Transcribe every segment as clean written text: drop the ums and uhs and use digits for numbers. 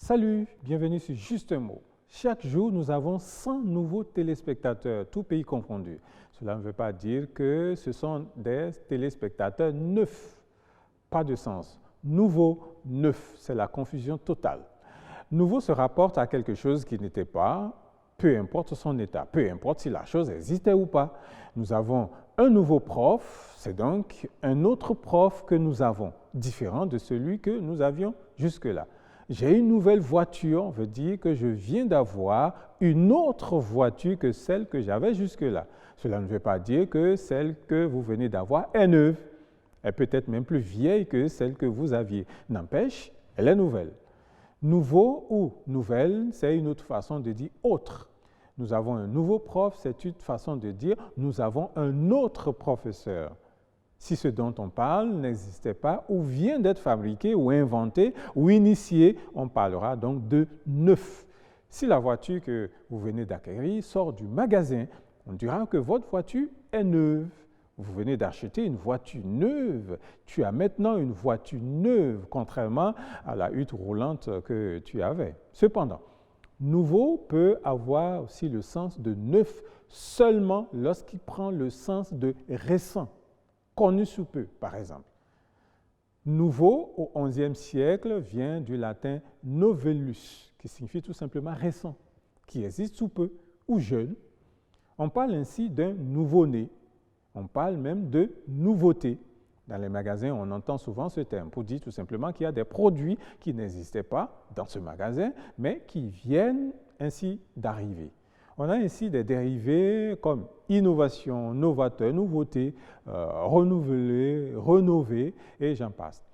Salut, bienvenue sur Juste un mot. Chaque jour, nous avons 100 nouveaux téléspectateurs, tous pays confondus. Cela ne veut pas dire que ce sont des téléspectateurs neufs. Pas de sens. Nouveau, neuf, c'est la confusion totale. Nouveau se rapporte à quelque chose qui n'était pas, peu importe son état, peu importe si la chose existait ou pas. Nous avons un nouveau prof, c'est donc un autre prof que nous avons, différent de celui que nous avions jusque-là. J'ai une nouvelle voiture, veut dire que je viens d'avoir une autre voiture que celle que j'avais jusque-là. Cela ne veut pas dire que celle que vous venez d'avoir est neuve. Elle peut être même plus vieille que celle que vous aviez. N'empêche, elle est nouvelle. Nouveau ou nouvelle, c'est une autre façon de dire autre. Nous avons un nouveau prof, c'est une façon de dire nous avons un autre professeur. Si ce dont on parle n'existait pas ou vient d'être fabriqué ou inventé ou initié, on parlera donc de neuf. Si la voiture que vous venez d'acquérir sort du magasin, on dira que votre voiture est neuve. Vous venez d'acheter une voiture neuve. Tu as maintenant une voiture neuve, contrairement à la hutte roulante que tu avais. Cependant, nouveau peut avoir aussi le sens de neuf seulement lorsqu'il prend le sens de récent. Connu sous peu, par exemple. Nouveau, au XIe siècle, vient du latin novellus, qui signifie tout simplement récent, qui existe sous peu ou jeune. On parle ainsi d'un nouveau-né. On parle même de nouveauté. Dans les magasins, on entend souvent ce terme pour dire tout simplement qu'il y a des produits qui n'existaient pas dans ce magasin, mais qui viennent ainsi d'arriver. On a ainsi des dérivés comme innovation, novateur, nouveauté, renouveler, rénover, et j'en passe.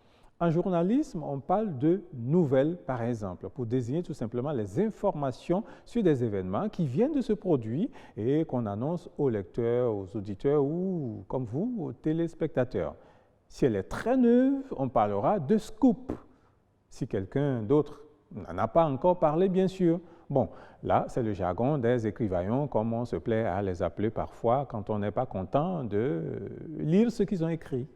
En journalisme, on parle de nouvelles, par exemple, pour désigner tout simplement les informations sur des événements qui viennent de se produire et qu'on annonce aux lecteurs, aux auditeurs ou, comme vous, aux téléspectateurs. Si elle est très neuve, on parlera de scoop. Si quelqu'un d'autre n'en a pas encore parlé, bien sûr. Bon, là, c'est le jargon des écrivaillons, comme on se plaît à les appeler parfois quand on n'est pas content de lire ce qu'ils ont écrit.